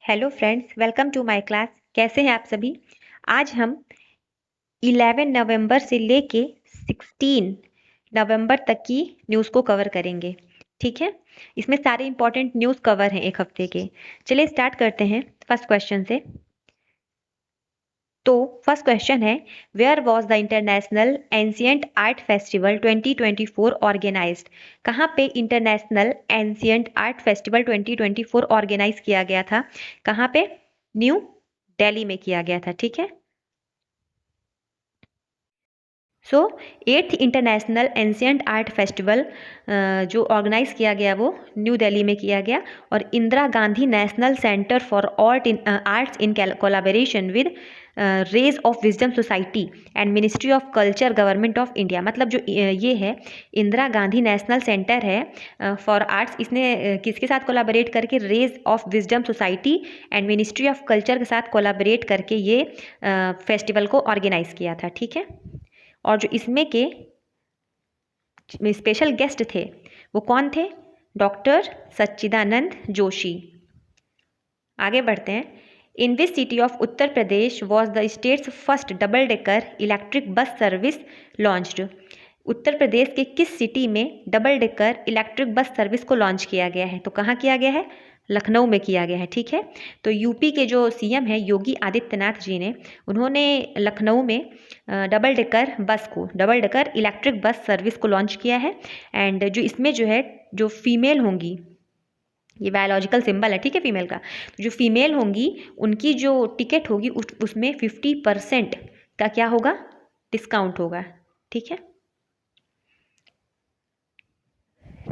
Hello friends, welcome to my class. कैसे हैं आप सभी। आज हम 11 नवंबर से लेके 16 नवंबर तक की न्यूज़ को कवर करेंगे। ठीक है, इसमें सारे इंपॉर्टेंट न्यूज़ कवर हैं एक हफ्ते के। चलिए स्टार्ट करते हैं फर्स्ट क्वेश्चन से। तो फर्स्ट क्वेश्चन है, where was the international ancient art festival 2024 organised. कहाँ पे international ancient art festival 2024 organise किया गया था? कहाँ पे? न्यू दिल्ली में किया गया था। ठीक है, so 8th international ancient art festival जो ऑर्गेनाइज किया गया वो न्यू दिल्ली में किया गया, और Indira Gandhi national centre for arts in collaboration with rays of wisdom society and ministry of culture government of India. मतलब जो ये है इंदिरा गांधी नेशनल सेंटर है फॉर आर्ट्स, इसने किसके साथ कोलैबोरेट करके? Rays of wisdom society and ministry of culture के साथ कोलैबोरेट करके ये फेस्टिवल को ऑर्गेनाइज किया था। ठीक है, और जो इसमें के स्पेशल गेस्ट थे वो कौन थे? डॉक्टर सच्चिदानंद जोशी। आगे बढ़ते हैं। In which city of Uttar Pradesh was the state's first double decker electric bus service launched. Uttar Pradesh के किस सिटी में double decker electric bus service को लॉन्च किया गया है? तो कहाँ किया गया है? लखनऊ में किया गया है। ठीक है, तो यूपी के जो सीएम है योगी आदित्यनाथ जी ने, उन्होंने लखनऊ में double decker electric bus service को लॉन्च किया है। एंड जो इसमें जो है, जो फीमेल होंगी, ये बायोलॉजिकल सिंबल है, ठीक है, फीमेल का। जो फीमेल होंगी उनकी जो टिकट होगी उसमें 50% का क्या होगा? डिस्काउंट होगा। ठीक है,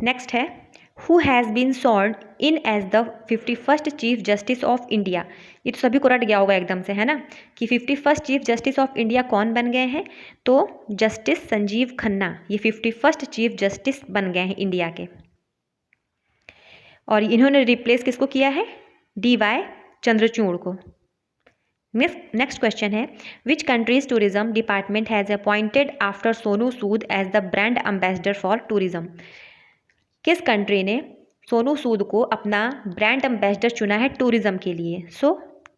नेक्स्ट है, who has been sworn in as the 51st chief justice of India. ये तो सभी को रट गया होगा एकदम से, है ना, कि 51st chief justice of India कौन बन गए हैं? तो जस्टिस संजीव खन्ना, ये 51st चीफ जस्टिस बन गए हैं इंडिया के। और इन्होंने रिप्लेस किसको किया है? DY चंद्रचूड़ को। नेक्स्ट क्वेश्चन है, which countries tourism department has appointed actor Sonu Sood as the brand ambassador for tourism. किस कंट्री ने सोनू सूद को अपना ब्रांड एम्बेसडर चुना है टूरिज्म के लिए? सो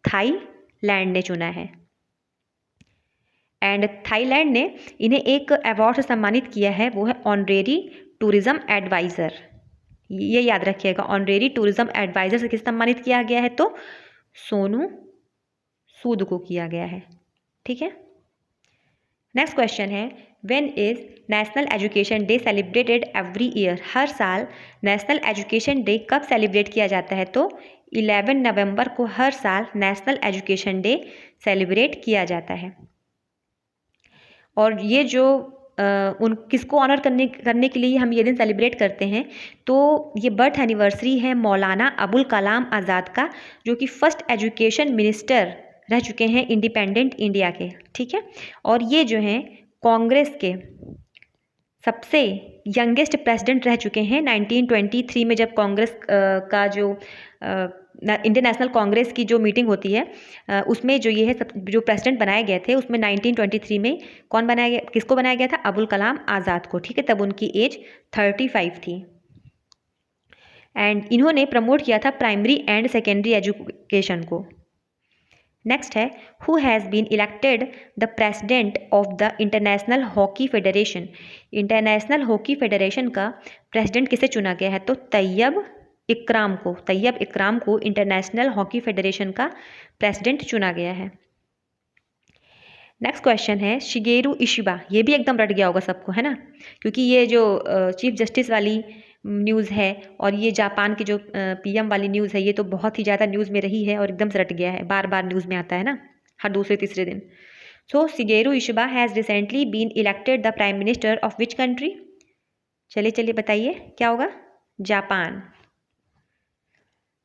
थाईलैंड ने चुना है। एंड थाईलैंड ने इन्हें एक अवार्ड से सम्मानित किया है, वो है ऑनरेरी टूरिज्म एडवाइज़र। ये याद रखिएगा, ऑनरेरी टूरिज्म एडवाइज़र से किस सम्मानित किया गया है? तो सोनू सूद को किया गया है। ठीक है, नेक्स्ट क्वेश्चन है, when is national education day celebrated every year. हर साल नेशनल एजुकेशन डे कब सेलिब्रेट किया जाता है? तो 11 नवंबर को हर साल नेशनल एजुकेशन डे सेलिब्रेट किया जाता है। और ये जो उन किसको ऑनर करने के लिए हम ये दिन सेलिब्रेट करते हैं? तो ये बर्थ एनिवर्सरी है मौलाना अबुल कलाम आज़ाद का, जो कि फर्स्ट एजुकेशन मिनिस्टर रह चुके हैं इंडिपेंडेंट इंडिया के। ठीक है, और ये जो हैं कांग्रेस के सबसे यंगेस्ट प्रेसिडेंट रह चुके हैं 1923 में, जब कांग्रेस का जो इंडियन नेशनल कांग्रेस की जो मीटिंग होती है उसमें जो ये है जो प्रेसिडेंट बनाए गए थे, उसमें 1923 में कौन बनाया गया, किसको बनाया गया था? अबुल कलाम आज़ाद को। ठीक है, तब उनकी एज 35 थी। एंड इन्होंने प्रमोट किया था प्राइमरी एंड सेकेंडरी एजुकेशन को। नेक्स्ट है, who has been elected the president of the International Hockey Federation. International Hockey Federation का प्रेसिडेंट किसे चुना गया है? तो तैयब इकराम को इंटरनेशनल हॉकी फेडरेशन का प्रेसिडेंट चुना गया है। नेक्स्ट क्वेश्चन है, शिगेरू इशिबा। ये भी एकदम रट गया होगा सबको, है ना, क्योंकि ये जो चीफ जस्टिस वाली न्यूज़ है और ये जापान की जो PM वाली न्यूज़ है, ये तो बहुत ही ज़्यादा न्यूज़ में रही है और एकदम से रट गया है, बार बार न्यूज़ में आता है ना, हर दूसरे तीसरे दिन। So Shigeru Ishiba has recently been elected the prime minister of which country? चलिए बताइए क्या होगा? जापान।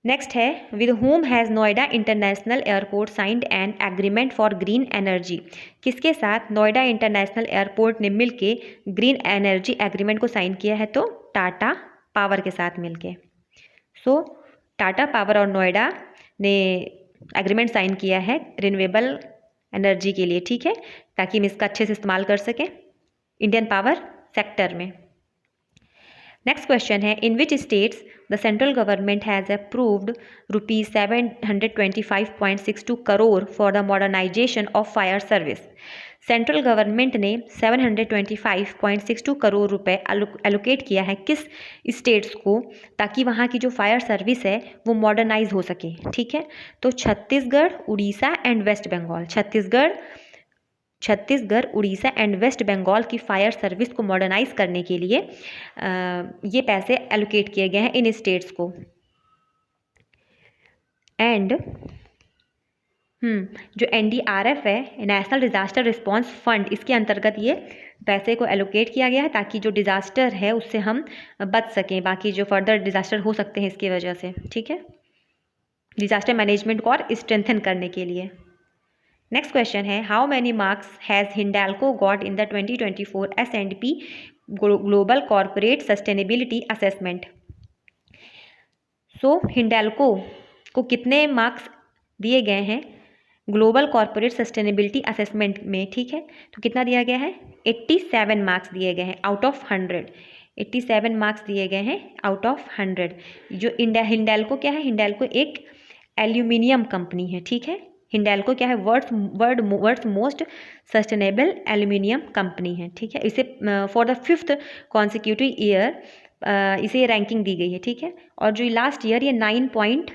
नेक्स्ट है, with whom has Noida international airport signed an agreement for green energy. किसके साथ नोएडा इंटरनेशनल एयरपोर्ट ने मिलके ग्रीन एनर्जी एग्रीमेंट को साइन किया है? तो टाटा पावर के साथ मिलके। सो टाटा पावर और नोएडा ने एग्रीमेंट साइन किया है रिन्यूएबल एनर्जी के लिए। ठीक है, ताकि हम इसका अच्छे से इस्तेमाल कर सकें इंडियन पावर सेक्टर में। नेक्स्ट क्वेश्चन है, in which states the central government has approved rupees 725.62 crore for the modernisation of fire service. Central government ने 725.62 करोड़ रुपए एलोकेट किया है किस स्टेट्स को, ताकि वहाँ की जो फायर सर्विस है वो मॉडर्नाइज हो सके। ठीक है, तो Chhattisgarh, Orissa and West Bengal. Chhattisgarh, Orissa and West Bengal की फायर सर्विस को मॉडर्नाइज करने के लिए ये पैसे एलोकेट किए गए हैं इन स्टेट्स को। एंड जो NDRF है, नेशनल डिज़ास्टर रिस्पांस फंड, इसके अंतर्गत ये पैसे को एलोकेट किया गया है ताकि जो डिज़ास्टर है उससे हम बच सकें, बाकी जो फर्दर डिज़ास्टर हो सकते हैं इसकी वजह से। ठीक है, डिज़ास्टर मैनेजमेंट को और स्ट्रेंथन करने के लिए। नेक्स्ट क्वेश्चन है, how many marks has Hindalco got in the 2024 S&P global corporate sustainability assessment. So Hindalco को कितने मार्क्स दिए गए हैं ग्लोबल कॉर्पोरेट सस्टेनेबिलिटी असेसमेंट में? ठीक है, तो कितना दिया गया है? 87 मार्क्स दिए गए हैं आउट ऑफ 100। 87 मार्क्स दिए गए हैं आउट ऑफ 100। जो हिंडाल्को क्या है? हिंडाल्को एक एल्यूमिनियम कंपनी है। ठीक है, हिंडाल्को क्या है? World's most sustainable aluminium company है। ठीक है, इसे for the 5th consecutive year इसे रैंकिंग दी गई है। ठीक है, और जो लास्ट ईयर ये 9 पॉइंट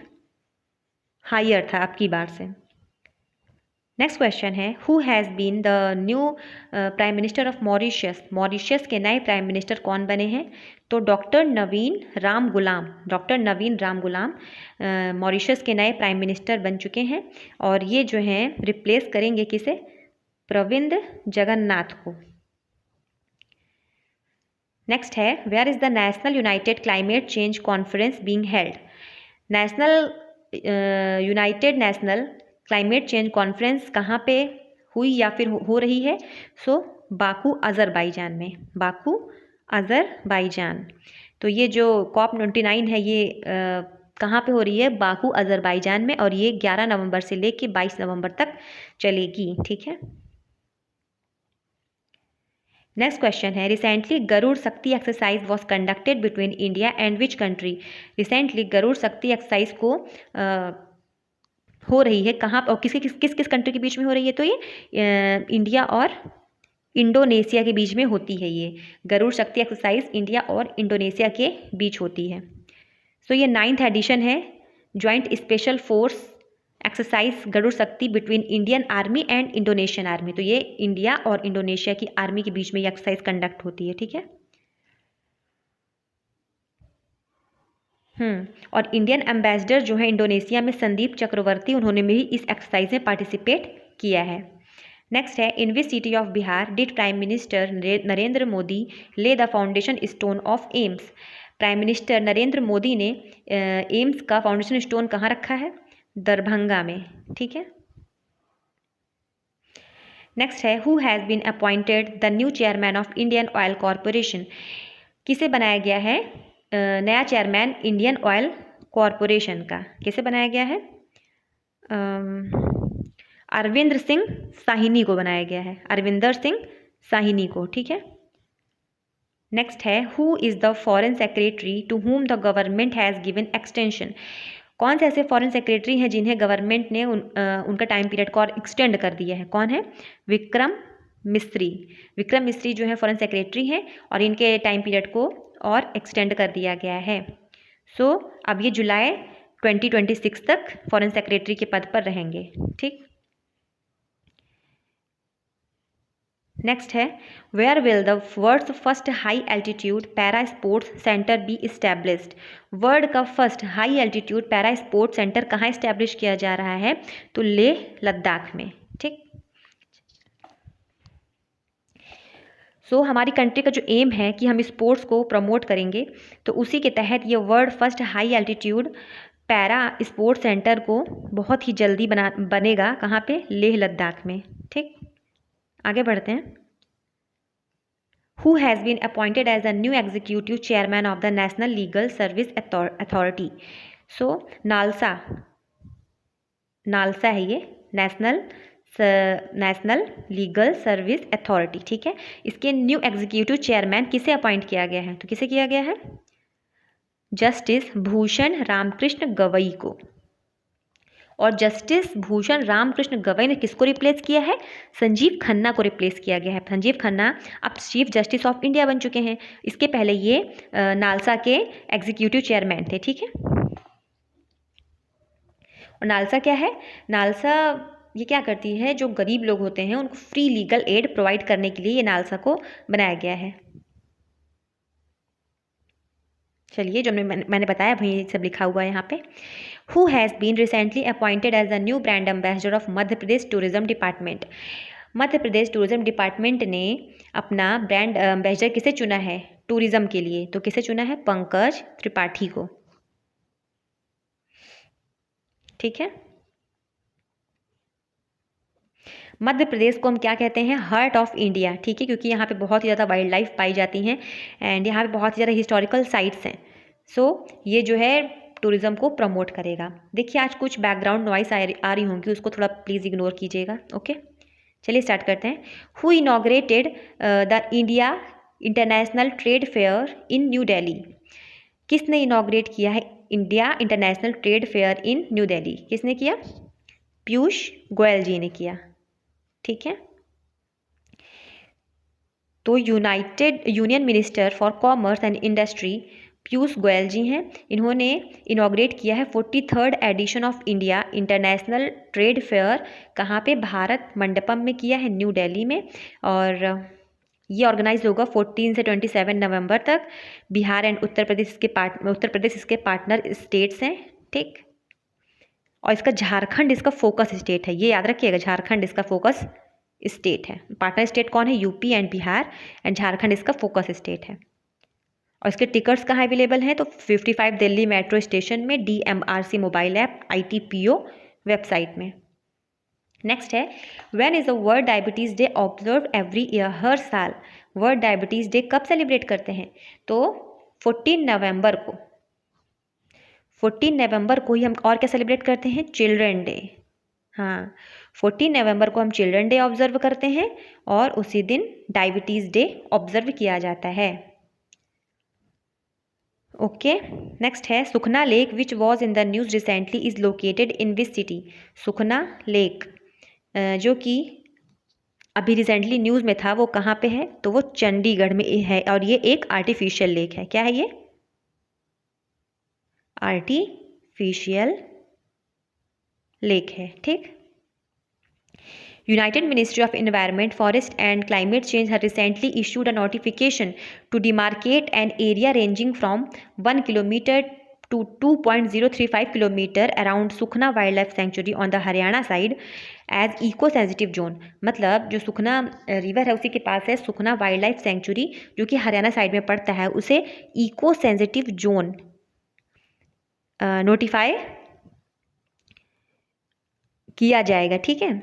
हायर था अब की बार से। नेक्स्ट क्वेश्चन है, who has been the new prime minister of Mauritius. Mauritius के नए प्राइम मिनिस्टर कौन बने हैं? तो doctor Navin Ramgoolam Mauritius के नए प्राइम मिनिस्टर बन चुके हैं, और ये जो हैं रिप्लेस करेंगे किसे? प्रविंद जगन्नाथ को। नेक्स्ट है, where is the national united climate change conference being held. United national climate change conference कहाँ पे हुई या फिर हो रही है? सो बाकू अज़रबैजान में, बाकू अज़रबैजान। तो ये जो COP29 है ये कहाँ पे हो रही है? बाकू अज़रबैजान में, और ये 11 नवंबर से लेके 22 नवंबर तक चलेगी। ठीक है, नेक्स्ट क्वेश्चन है, recently Garud Shakti exercise was conducted between India and which country. Recently Garud Shakti exercise को हो रही है कहाँ और किस किस कंट्री के बीच में हो रही है? तो ये इंडिया और इंडोनेशिया के बीच में होती है। ये गरुड़ शक्ति एक्सरसाइज इंडिया और इंडोनेशिया के बीच होती है। सो ये 9th एडिशन है joint special force exercise Garud Shakti between Indian army and Indonesian army. तो ये इंडिया और इंडोनेशिया की आर्मी के बीच में ये एक्सरसाइज कंडक्ट होती है। ठीक है, और इंडियन एम्बेसडर जो है इंडोनेशिया में संदीप चक्रवर्ती, उन्होंने भी इस एक्सरसाइज में पार्टिसिपेट किया है। नेक्स्ट है, in which city of Bihar did prime minister Narendra Modi lay the foundation stone of AIIMS. Prime minister Narendra Modi ने एम्स का फाउंडेशन स्टोन कहाँ रखा है? दरभंगा में। ठीक है, नेक्स्ट है, who has been appointed the new chairman of Indian Oil Corporation. किसे बनाया गया है नया चेयरमैन इंडियन ऑयल कॉरपोरेशन का? किसे बनाया गया है? अरविंदर सिंह साहिनी को बनाया गया है, अरविंदर सिंह साहिनी को। ठीक है, नेक्स्ट है, who is the foreign secretary to whom the government has given extension. कौन से ऐसे फॉरेन सेक्रेटरी हैं जिन्हें गवर्नमेंट ने उनका टाइम पीरियड को और एक्सटेंड कर दिया है? कौन है? विक्रम मिस्री। विक्रम मिस्री जो है फॉरेन सेक्रेटरी हैं और इनके टाइम पीरियड को और एक्सटेंड कर दिया गया है। सो अब ये जुलाई 2026 तक फॉरेन सेक्रेटरी के पद पर रहेंगे। ठीक, नेक्स्ट है, where will the world's first high altitude para sports centre be established. World का first high altitude para sports centre कहाँ इस्टेब्लिश किया जा रहा है? तो लेह लद्दाख में। ठीक, सो हमारी कंट्री का जो एम है कि हम स्पोर्ट्स को प्रमोट करेंगे, तो उसी के तहत ये world first high altitude para sports centre को बहुत ही जल्दी बनेगा। कहाँ पे? लेह लद्दाख में। ठीक, आगे बढ़ते हैं। Who has been appointed as the new executive chairman of the National Legal Service Authority? So NALSA है ये, national national legal service authority, ठीक है। इसके न्यू एग्जीक्यूटिव चेयरमैन किसे अपॉइंट किया गया है, तो किसे किया गया है, जस्टिस भूषण रामकृष्ण गवई को। और जस्टिस भूषण रामकृष्ण गवई ने किसको रिप्लेस किया है, संजीव खन्ना को रिप्लेस किया गया है। संजीव खन्ना अब चीफ जस्टिस ऑफ इंडिया बन चुके हैं। इसके पहले ये नालसा के एग्जीक्यूटिव चेयरमैन थे, ठीक है। और नालसा क्या है, नालसा ये क्या करती है, जो गरीब लोग होते हैं उनको फ्री लीगल एड प्रोवाइड करने के लिए ये नालसा को बनाया गया है। चलिए, जो मैंने बताया वही सब लिखा हुआ है यहाँ पे। Who has been recently appointed as the new brand ambassador of Madhya Pradesh tourism department. Madhya Pradesh tourism department ने अपना ब्रांड एम्बेसडर किसे चुना है टूरिज्म के लिए, तो किसे चुना है, पंकज त्रिपाठी को, ठीक है। मध्य प्रदेश को हम क्या कहते हैं, हार्ट ऑफ इंडिया, ठीक है, क्योंकि यहाँ पे बहुत ही ज़्यादा वाइल्ड लाइफ पाई जाती हैं एंड यहाँ पे बहुत ही ज़्यादा हिस्टोरिकल साइट्स हैं। सो ये जो है टूरिज़्म को प्रमोट करेगा। देखिए आज कुछ बैकग्राउंड नॉइस आ रही होंगी, उसको थोड़ा प्लीज़ इग्नोर कीजिएगा, ओके। चलिए स्टार्ट करते हैं। Who inaugurated the India international trade fair in new Delhi. किसने इनॉग्रेट किया है India international trade fair in new Delhi, किसने किया, पीयूष गोयल जी ने किया, ठीक है। तो united union minister for commerce and industry Piyush Goyal ji हैं। इन्होंने इनॉग्रेट किया है 43rd edition of India international trade fair. कहाँ पे, भारत मंडपम में किया है, न्यू दिल्ली में। और ये ऑर्गेनाइज होगा 14 से 27 नवंबर तक। बिहार एंड उत्तर प्रदेश इसके पार्टनर स्टेट्स हैं, ठीक। और इसका झारखंड इसका फोकस स्टेट है, ये याद रखिएगा, झारखंड इसका फोकस स्टेट है। पार्टनर स्टेट कौन है, UP and Bihar, and Jharkhand इसका फोकस स्टेट है। और इसके टिकट्स कहाँ अवेलेबल हैं, तो 55 दिल्ली मेट्रो स्टेशन में, DMRC mobile app, ITPO website में। नेक्स्ट है, when is the world diabetes day observe every year, हर साल वर्ल्ड डायबिटीज़ डे कब सेलिब्रेट करते हैं, तो 14 नवंबर को। 14 नवंबर को ही हम और क्या सेलिब्रेट करते हैं, चिल्ड्रन डे। हाँ, 14 नवंबर को हम चिल्ड्रन डे ऑब्जर्व करते हैं और उसी दिन डायबिटीज़ डे ऑब्जर्व किया जाता है, ओके। नेक्स्ट है, Sukhna lake which was in the news recently is located in which city. Sukhna lake जो कि अभी रिसेंटली न्यूज़ में था, वो कहाँ पे है, तो वो चंडीगढ़ में है। और ये एक आर्टिफिशियल लेक है, क्या है ये, आर्टिफिशियल लेक है, ठीक। United Ministry of Environment, Forest and Climate Change has recently issued a notification to demarcate an area ranging from 1 kilometer to 2.035 kilometer around Sukhna Wildlife Sanctuary on the Haryana side as eco-sensitive zone। मतलब जो सुखना river है उसी के पास है सुखना wild life sanctuary, जो कि Haryana side में पड़ता है, उसे इको सेंसिटिव जोन नोटिफाई किया जाएगा, ठीक है।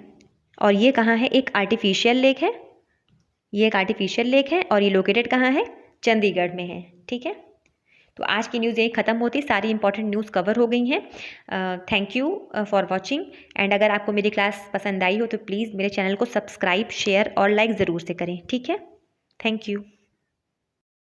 और ये कहाँ है, एक आर्टिफिशियल लेक है, ये एक आर्टिफिशियल लेक है और ये लोकेटेड कहाँ है, चंडीगढ़ में है, ठीक है। तो आज की न्यूज़ यही ख़त्म होती, सारी इंपॉर्टेंट न्यूज़ कवर हो गई हैं। Thank you for watching. And अगर आपको मेरी क्लास पसंद आई हो तो प्लीज़ मेरे चैनल को सब्सक्राइब, शेयर और लाइक ज़रूर से करें, ठीक है। Thank you.